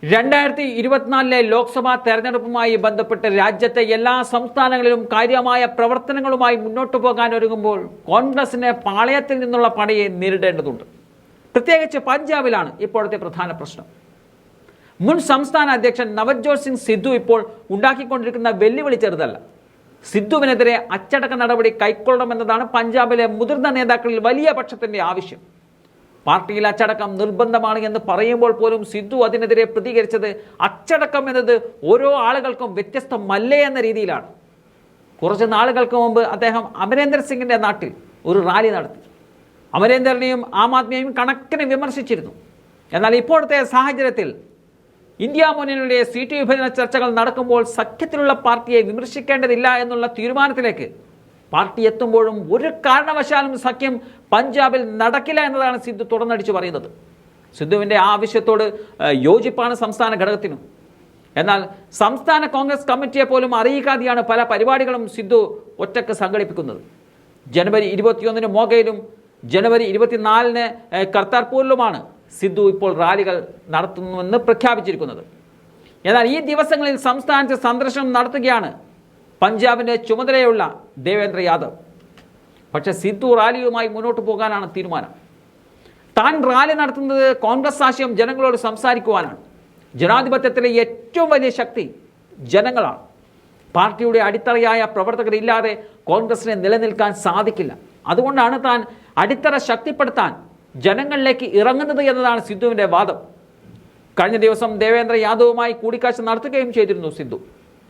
2024 ലോക്സഭാ തെരഞ്ഞെടുപ്പുമായി ബന്ധപ്പെട്ട് രാജ്യത്തെ എല്ലാ സംസ്ഥാനങ്ങളിലും കാര്യമായ പ്രവർത്തനങ്ങളുമായി മുന്നോട്ടു പോകാൻ ഒരുങ്ങുമ്പോൾ കോൺഗ്രസിന് പാളയത്തിൽ നിന്നുള്ള പടയെ നേരിടേണ്ടതുണ്ട്. പ്രത്യേകിച്ച് പഞ്ചാബിലാണ് ഇപ്പോഴത്തെ പ്രധാന പ്രശ്നം. മുൻ സംസ്ഥാന അധ്യക്ഷൻ നവജ്യോത് സിംഗ് സിദ്ധു ഇപ്പോൾ ഉണ്ടാക്കിക്കൊണ്ടിരിക്കുന്ന വെല്ലുവിളി ചെറുതല്ല. സിദ്ധുവിനെതിരെ അച്ചടക്ക നടപടി കൈക്കൊള്ളണമെന്നതാണ് പഞ്ചാബിലെ മുതിർന്ന നേതാക്കളിൽ വലിയ പക്ഷത്തിന്റെ ആവശ്യം. പാർട്ടിയിൽ അച്ചടക്കം നിർബന്ധമാണ് എന്ന് പറയുമ്പോൾ പോലും സിദ്ധു അതിനെതിരെ പ്രതികരിച്ചത് അച്ചടക്കം എന്നത് ഓരോ ആളുകൾക്കും വ്യത്യസ്തമല്ലേ എന്ന രീതിയിലാണ്. കുറച്ച് നാളുകൾക്ക് മുമ്പ് അദ്ദേഹം അമരേന്ദർ സിംഗിൻ്റെ നാട്ടിൽ ഒരു റാലി നടത്തി. അമരേന്ദറിനെയും ആം ആദ്മിയെയും കണക്കിന് വിമർശിച്ചിരുന്നു. എന്നാൽ ഇപ്പോഴത്തെ സാഹചര്യത്തിൽ ഇന്ത്യ മുന്നണിയുടെ സീറ്റ് വിഭജന ചർച്ചകൾ നടക്കുമ്പോൾ സഖ്യത്തിലുള്ള പാർട്ടിയെ വിമർശിക്കേണ്ടതില്ല എന്നുള്ള തീരുമാനത്തിലേക്ക് പാർട്ടി എത്തുമ്പോഴും ഒരു കാരണവശാലും സഖ്യം പഞ്ചാബിൽ നടക്കില്ല എന്നതാണ് സിദ്ധു തുറന്നടിച്ചു പറയുന്നത്. സിദ്ധുവിൻ്റെ ആവശ്യത്തോട് യോജിപ്പാണ് സംസ്ഥാന ഘടകത്തിനും. എന്നാൽ സംസ്ഥാന കോൺഗ്രസ് കമ്മിറ്റിയെ പോലും അറിയിക്കാതെയാണ് പല പരിപാടികളും സിദ്ധു ഒറ്റക്ക് സംഘടിപ്പിക്കുന്നത്. ജനുവരി 21 മോഗയിലും ജനുവരി 24 കർത്താർപൂരിലുമാണ് സിദ്ധു ഇപ്പോൾ റാലികൾ നടത്തുന്നുവെന്ന് പ്രഖ്യാപിച്ചിരിക്കുന്നത്. എന്നാൽ ഈ ദിവസങ്ങളിൽ സംസ്ഥാനത്ത് സന്ദർശനം നടത്തുകയാണ് പഞ്ചാബിൻ്റെ ചുമതലയുള്ള ദേവേന്ദ്ര യാദവ്. പക്ഷേ സിദ്ധു റാലിയുമായി മുന്നോട്ട് പോകാനാണ് തീരുമാനം. താൻ റാലി നടത്തുന്നത് കോൺഗ്രസ് ആശയം ജനങ്ങളോട് സംസാരിക്കുവാനാണ്. ജനാധിപത്യത്തിലെ ഏറ്റവും വലിയ ശക്തി ജനങ്ങളാണ്. പാർട്ടിയുടെ അടിത്തറയായ പ്രവർത്തകരില്ലാതെ കോൺഗ്രസിനെ നിലനിൽക്കാൻ സാധിക്കില്ല. അതുകൊണ്ടാണ് താൻ അടിത്തറ ശക്തിപ്പെടുത്താൻ ജനങ്ങളിലേക്ക് ഇറങ്ങുന്നത് എന്നതാണ് സിദ്ധുവിൻ്റെ വാദം. കഴിഞ്ഞ ദിവസം ദേവേന്ദ്ര യാദവുമായി കൂടിക്കാഴ്ച നടത്തുകയും ചെയ്തിരുന്നു സിദ്ധു.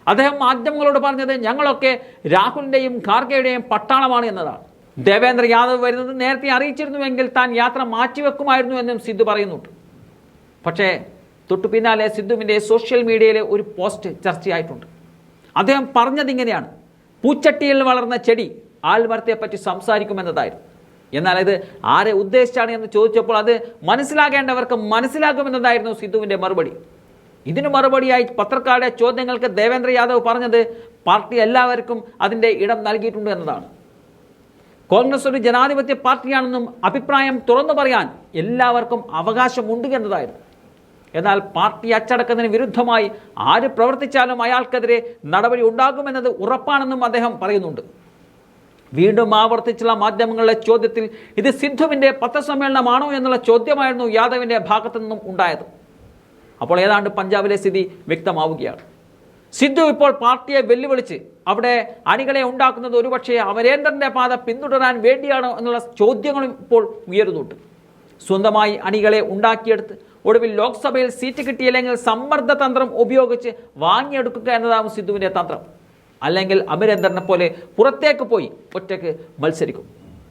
അദ്ദേഹം മാധ്യമങ്ങളോട് പറഞ്ഞത് ഞങ്ങളൊക്കെ രാഹുലിൻ്റെയും ഖാർഗെയുടെയും പട്ടാളമാണ് എന്നതാണ്. ദേവേന്ദ്ര യാദവ് വരുന്നത് നേരത്തെ അറിയിച്ചിരുന്നുവെങ്കിൽ താൻ യാത്ര മാറ്റിവെക്കുമായിരുന്നു എന്നും സിദ്ധു പറയുന്നുണ്ട്. പക്ഷേ തൊട്ടു പിന്നാലെ സിദ്ധുവിൻ്റെ സോഷ്യൽ മീഡിയയിലെ ഒരു പോസ്റ്റ് ചർച്ചയായിട്ടുണ്ട്. അദ്ദേഹം പറഞ്ഞതിങ്ങനെയാണ്: പൂച്ചട്ടിയിൽ വളർന്ന ചെടി ആൽമരത്തെപ്പറ്റി സംസാരിക്കുമെന്നതായിരുന്നു. എന്നാൽ ഇത് ആരെ ഉദ്ദേശിച്ചാണ് എന്ന് ചോദിച്ചപ്പോൾ അത് മനസ്സിലാകേണ്ടവർക്ക് മനസ്സിലാകുമെന്നതായിരുന്നു സിദ്ധുവിൻ്റെ മറുപടി. ഇതിനു മറുപടിയായി പത്രക്കാരുടെ ചോദ്യങ്ങൾക്ക് ദേവേന്ദ്ര യാദവ് പറഞ്ഞത് പാർട്ടി എല്ലാവർക്കും അതിൻ്റെ ഇടം നൽകിയിട്ടുണ്ട് എന്നതാണ്. കോൺഗ്രസ് ഒരു ജനാധിപത്യ പാർട്ടിയാണെന്നും അഭിപ്രായം തുറന്നു പറയാൻ എല്ലാവർക്കും അവകാശമുണ്ട് എന്നതായിരുന്നു. എന്നാൽ പാർട്ടി അച്ചടക്കത്തിന് വിരുദ്ധമായി ആര് പ്രവർത്തിച്ചാലും അയാൾക്കെതിരെ നടപടി ഉണ്ടാകുമെന്നത് ഉറപ്പാണെന്നും അദ്ദേഹം പറയുന്നുണ്ട്. വീണ്ടും ആവർത്തിച്ചുള്ള മാധ്യമങ്ങളുടെ ചോദ്യത്തിൽ ഇത് സിദ്ധുവിൻ്റെ പത്രസമ്മേളനമാണോ എന്നുള്ള ചോദ്യമായിരുന്നു യാദവിൻ്റെ ഭാഗത്തു നിന്നും ഉണ്ടായത്. അപ്പോൾ ഏതാണ്ട് പഞ്ചാബിലെ സ്ഥിതി വ്യക്തമാവുകയാണ്. സിദ്ധു ഇപ്പോൾ പാർട്ടിയെ വെല്ലുവിളിച്ച് അവിടെ അണികളെ ഉണ്ടാക്കുന്നത് ഒരുപക്ഷെ അമരേന്ദറിൻ്റെ പാത പിന്തുടരാൻ വേണ്ടിയാണോ എന്നുള്ള ചോദ്യങ്ങളും ഇപ്പോൾ ഉയരുന്നുണ്ട്. സ്വന്തമായി അണികളെ ഉണ്ടാക്കിയെടുത്ത് ഒടുവിൽ ലോക്സഭയിൽ സീറ്റ് കിട്ടിയില്ലെങ്കിൽ സമ്മർദ്ദ തന്ത്രം ഉപയോഗിച്ച് വാങ്ങിയെടുക്കുക എന്നതാവും സിദ്ധുവിൻ്റെ തന്ത്രം. അല്ലെങ്കിൽ അമരേന്ദറിനെ പോലെ പുറത്തേക്ക് പോയി ഒറ്റയ്ക്ക് മത്സരിക്കും.